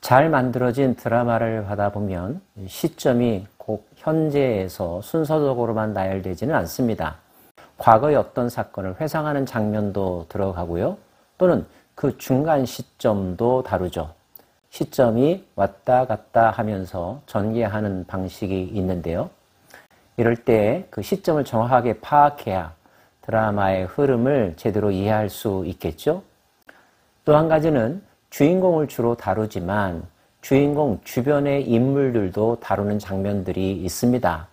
잘 만들어진 드라마를 하다 보면 시점이 꼭 현재에서 순서적으로만 나열되지는 않습니다. 과거의 어떤 사건을 회상하는 장면도 들어가고요. 또는 그 중간 시점도 다루죠. 시점이 왔다 갔다 하면서 전개하는 방식이 있는데요. 이럴 때 그 시점을 정확하게 파악해야 드라마의 흐름을 제대로 이해할 수 있겠죠. 또 한 가지는 주인공을 주로 다루지만 주인공 주변의 인물들도 다루는 장면들이 있습니다.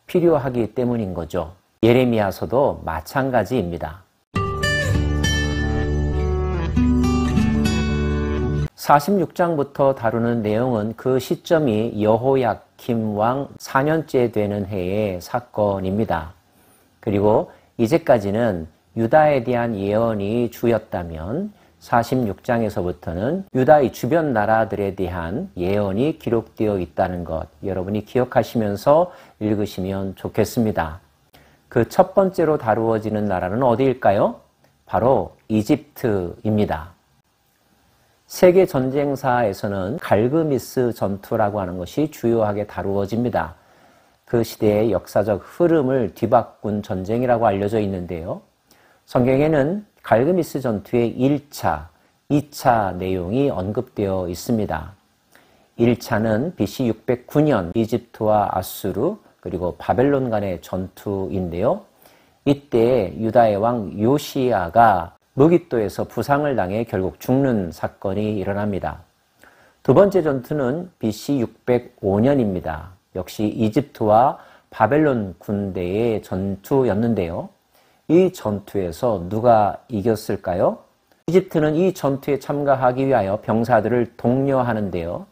필요하기 때문인 거죠. 예레미야서도 마찬가지입니다. 46장부터 다루는 내용은 그 시점이 여호야김 왕 4년째 되는 해의 사건입니다. 그리고 이제까지는 유다에 대한 예언이 주였다면 46장에서부터는 유다의 주변 나라들에 대한 예언이 기록되어 있다는 것, 여러분이 기억하시면서 읽으시면 좋겠습니다. 그 첫 번째로 다루어지는 나라는 어디일까요? 바로 이집트입니다. 세계 전쟁사에서는 갈그미스 전투라고 하는 것이 주요하게 다루어집니다. 그 시대의 역사적 흐름을 뒤바꾼 전쟁이라고 알려져 있는데요. 성경에는 갈그미스 전투의 1차, 2차 내용이 언급되어 있습니다. 1차는 BC 609년 이집트와 아수르 그리고 바벨론 간의 전투인데요. 이때 유다의 왕 요시야가 무깃도에서 부상을 당해 결국 죽는 사건이 일어납니다. 두 번째 전투는 BC 605년입니다. 역시 이집트와 바벨론 군대의 전투였는데요. 이 전투에서 누가 이겼을까요? 이집트는 이 전투에 참가하기 위하여 병사들을 독려하는데요.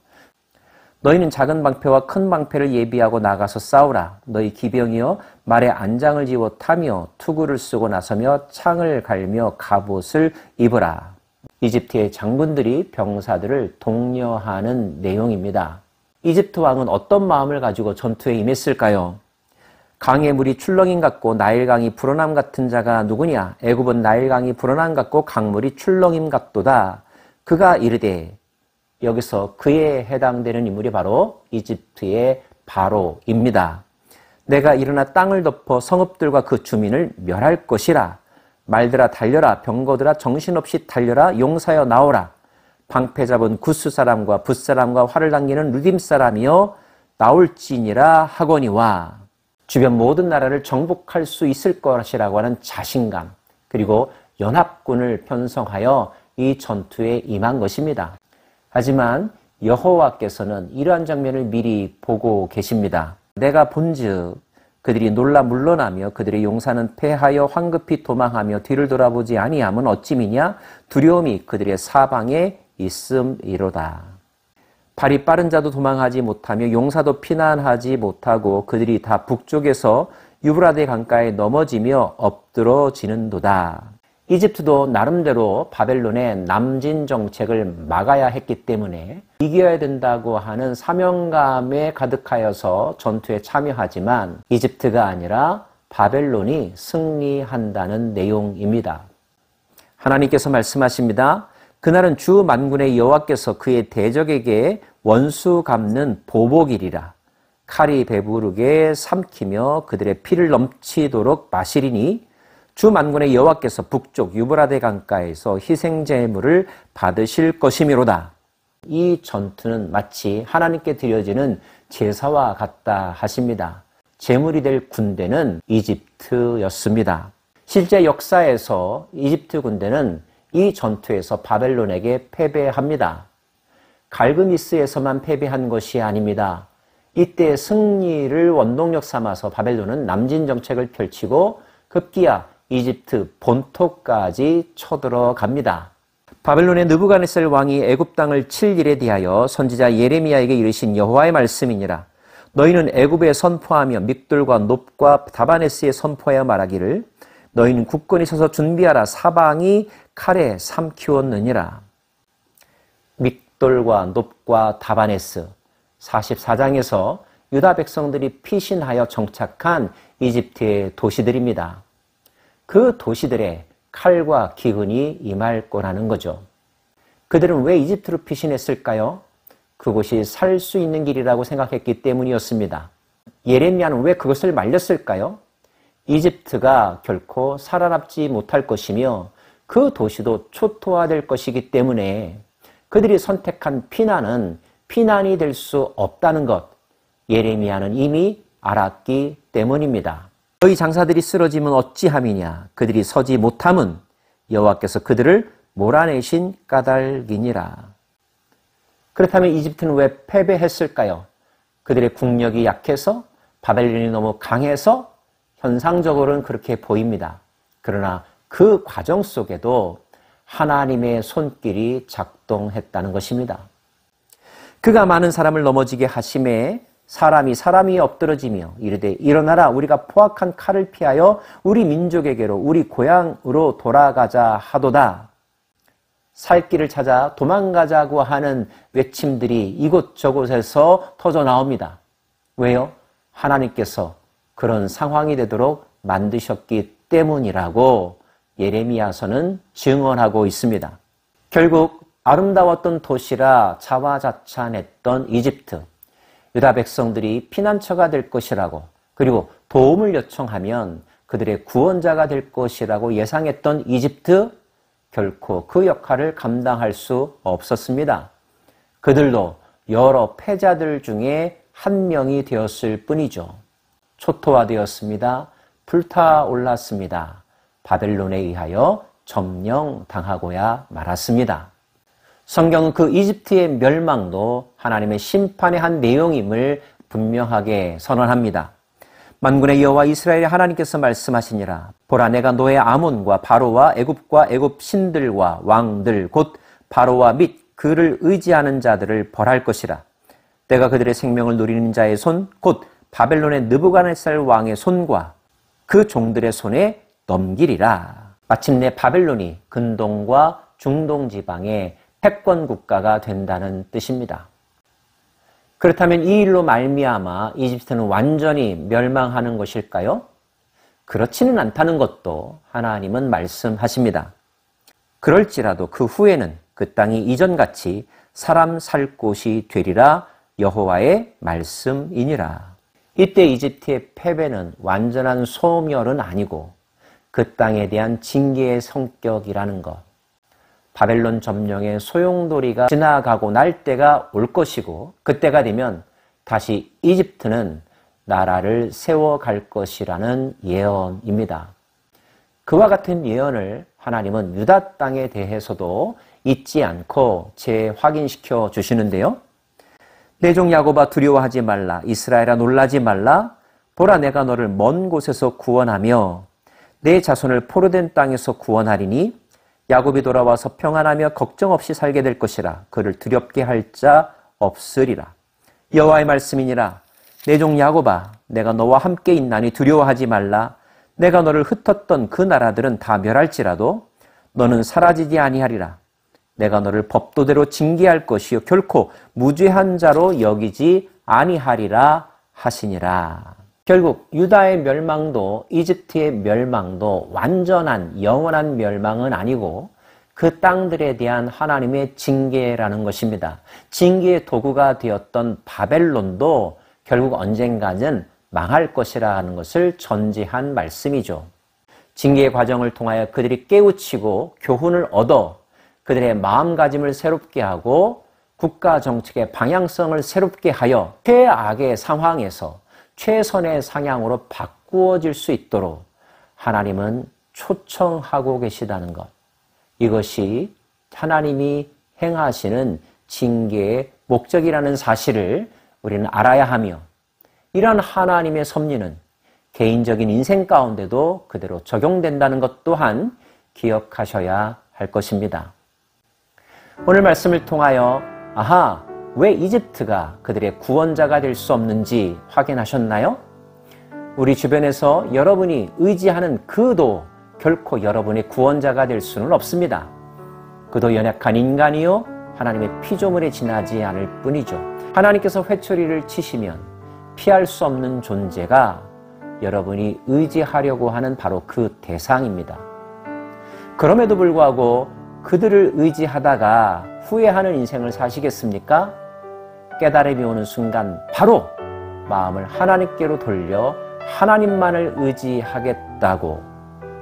너희는 작은 방패와 큰 방패를 예비하고 나가서 싸우라. 너희 기병이여 말에 안장을 지워 타며 투구를 쓰고 나서며 창을 갈며 갑옷을 입으라. 이집트의 장군들이 병사들을 독려하는 내용입니다. 이집트 왕은 어떤 마음을 가지고 전투에 임했을까요? 강의 물이 출렁임 같고 나일강이 불어남 같은 자가 누구냐? 애굽은 나일강이 불어남 같고 강물이 출렁임 같도다. 그가 이르되, 여기서 그에 해당되는 인물이 바로 이집트의 바로입니다. 내가 일어나 땅을 덮어 성읍들과 그 주민을 멸할 것이라. 말들아 달려라. 병거들아 정신없이 달려라. 용사여 나오라. 방패 잡은 구스 사람과 붓 사람과 활을 당기는 르딤 사람이여 나올지니라 하거니와. 주변 모든 나라를 정복할 수 있을 것이라고 하는 자신감, 그리고 연합군을 편성하여 이 전투에 임한 것입니다. 하지만 여호와께서는 이러한 장면을 미리 보고 계십니다. 내가 본즉 그들이 놀라 물러나며 그들의 용사는 패하여 황급히 도망하며 뒤를 돌아보지 아니함은 어찌미냐? 두려움이 그들의 사방에 있음이로다. 발이 빠른 자도 도망하지 못하며 용사도 피난하지 못하고 그들이 다 북쪽에서 유브라데 강가에 넘어지며 엎드러지는도다. 이집트도 나름대로 바벨론의 남진 정책을 막아야 했기 때문에 이겨야 된다고 하는 사명감에 가득하여서 전투에 참여하지만 이집트가 아니라 바벨론이 승리한다는 내용입니다. 하나님께서 말씀하십니다. 그날은 주 만군의 여호와께서 그의 대적에게 원수 갚는 보복이리라. 칼이 배부르게 삼키며 그들의 피를 넘치도록 마시리니 주 만군의 여호와께서 북쪽 유브라데 강가에서 희생제물을 받으실 것이미로다. 이 전투는 마치 하나님께 드려지는 제사와 같다 하십니다. 제물이 될 군대는 이집트였습니다. 실제 역사에서 이집트 군대는 이 전투에서 바벨론에게 패배합니다. 갈그미스에서만 패배한 것이 아닙니다. 이때 승리를 원동력 삼아서 바벨론은 남진 정책을 펼치고 급기야 이집트 본토까지 쳐들어갑니다. 바벨론의 느부갓네살 왕이 애굽 땅을 칠 일에 대하여 선지자 예레미야에게 이르신 여호와의 말씀이니라. 너희는 애굽에 선포하며 믹돌과 놋과 다바네스에 선포하여 말하기를 너희는 굳건히 서서 준비하라. 사방이 칼에 삼키웠느니라. 믹돌과 놋과 다바네스 44장에서 유다 백성들이 피신하여 정착한 이집트의 도시들입니다. 그 도시들에 칼과 기근이 임할 거라는 거죠. 그들은 왜 이집트로 피신했을까요? 그곳이 살 수 있는 길이라고 생각했기 때문이었습니다. 예레미야는 왜 그것을 말렸을까요? 이집트가 결코 살아남지 못할 것이며 그 도시도 초토화될 것이기 때문에 그들이 선택한 피난은 피난이 될 수 없다는 것, 예레미야는 이미 알았기 때문입니다. 너희 장사들이 쓰러지면 어찌함이냐, 그들이 서지 못함은 여호와께서 그들을 몰아내신 까닭이니라. 그렇다면 이집트는 왜 패배했을까요? 그들의 국력이 약해서, 바벨론이 너무 강해서, 현상적으로는 그렇게 보입니다. 그러나 그 과정 속에도 하나님의 손길이 작동했다는 것입니다. 그가 많은 사람을 넘어지게 하심에 사람이 엎드러지며 이르되 일어나라, 우리가 포악한 칼을 피하여 우리 민족에게로 우리 고향으로 돌아가자 하도다. 살 길을 찾아 도망가자고 하는 외침들이 이곳저곳에서 터져 나옵니다. 왜요? 하나님께서 그런 상황이 되도록 만드셨기 때문이라고 예레미야서는 증언하고 있습니다. 결국 아름다웠던 도시라 자화자찬했던 이집트, 유다 백성들이 피난처가 될 것이라고, 그리고 도움을 요청하면 그들의 구원자가 될 것이라고 예상했던 이집트, 결코 그 역할을 감당할 수 없었습니다. 그들도 여러 패자들 중에 한 명이 되었을 뿐이죠. 초토화되었습니다. 불타올랐습니다. 바벨론에 의하여 점령당하고야 말았습니다. 성경은 그 이집트의 멸망도 하나님의 심판의 한 내용임을 분명하게 선언합니다. 만군의 여호와 이스라엘의 하나님께서 말씀하시니라. 보라, 내가 너의 아몬과 바로와 애굽과 애굽 신들과 왕들 곧 바로와 및 그를 의지하는 자들을 벌할 것이라. 내가 그들의 생명을 누리는 자의 손 곧 바벨론의 느부갓네살 왕의 손과 그 종들의 손에 넘기리라. 마침내 바벨론이 근동과 중동 지방의 패권 국가가 된다는 뜻입니다. 그렇다면 이 일로 말미암아 이집트는 완전히 멸망하는 것일까요? 그렇지는 않다는 것도 하나님은 말씀하십니다. 그럴지라도 그 후에는 그 땅이 이전같이 사람 살 곳이 되리라 여호와의 말씀이니라. 이때 이집트의 패배는 완전한 소멸은 아니고 그 땅에 대한 징계의 성격이라는 것. 바벨론 점령의 소용돌이가 지나가고 날 때가 올 것이고 그때가 되면 다시 이집트는 나라를 세워갈 것이라는 예언입니다. 그와 같은 예언을 하나님은 유다 땅에 대해서도 잊지 않고 재확인시켜 주시는데요. 내 종 야곱아 두려워하지 말라. 이스라엘아 놀라지 말라. 보라, 내가 너를 먼 곳에서 구원하며 내 자손을 포로된 땅에서 구원하리니 야곱이 돌아와서 평안하며 걱정 없이 살게 될 것이라. 그를 두렵게 할 자 없으리라. 여호와의 말씀이니라. 내 종 야곱아, 내가 너와 함께 있나니 두려워하지 말라. 내가 너를 흩었던 그 나라들은 다 멸할지라도 너는 사라지지 아니하리라. 내가 너를 법도대로 징계할 것이요 결코 무죄한 자로 여기지 아니하리라 하시니라. 결국 유다의 멸망도 이집트의 멸망도 완전한 영원한 멸망은 아니고 그 땅들에 대한 하나님의 징계라는 것입니다. 징계의 도구가 되었던 바벨론도 결국 언젠가는 망할 것이라는 것을 전제한 말씀이죠. 징계의 과정을 통하여 그들이 깨우치고 교훈을 얻어 그들의 마음가짐을 새롭게 하고 국가 정책의 방향성을 새롭게 하여 최악의 상황에서 최선의 상향으로 바꾸어질 수 있도록 하나님은 초청하고 계시다는 것. 이것이 하나님이 행하시는 징계의 목적이라는 사실을 우리는 알아야 하며 이러한 하나님의 섭리는 개인적인 인생 가운데도 그대로 적용된다는 것 또한 기억하셔야 할 것입니다. 오늘 말씀을 통하여 왜 이집트가 그들의 구원자가 될 수 없는지 확인하셨나요? 우리 주변에서 여러분이 의지하는 그도 결코 여러분의 구원자가 될 수는 없습니다. 그도 연약한 인간이요 하나님의 피조물에 지나지 않을 뿐이죠. 하나님께서 회초리를 치시면 피할 수 없는 존재가 여러분이 의지하려고 하는 바로 그 대상입니다. 그럼에도 불구하고 그들을 의지하다가 후회하는 인생을 사시겠습니까? 깨달음이 오는 순간 바로 마음을 하나님께로 돌려 하나님만을 의지하겠다고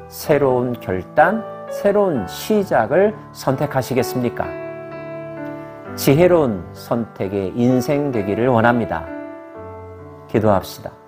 새로운 결단, 새로운 시작을 선택하시겠습니까? 지혜로운 선택의 인생 되기를 원합니다. 기도합시다.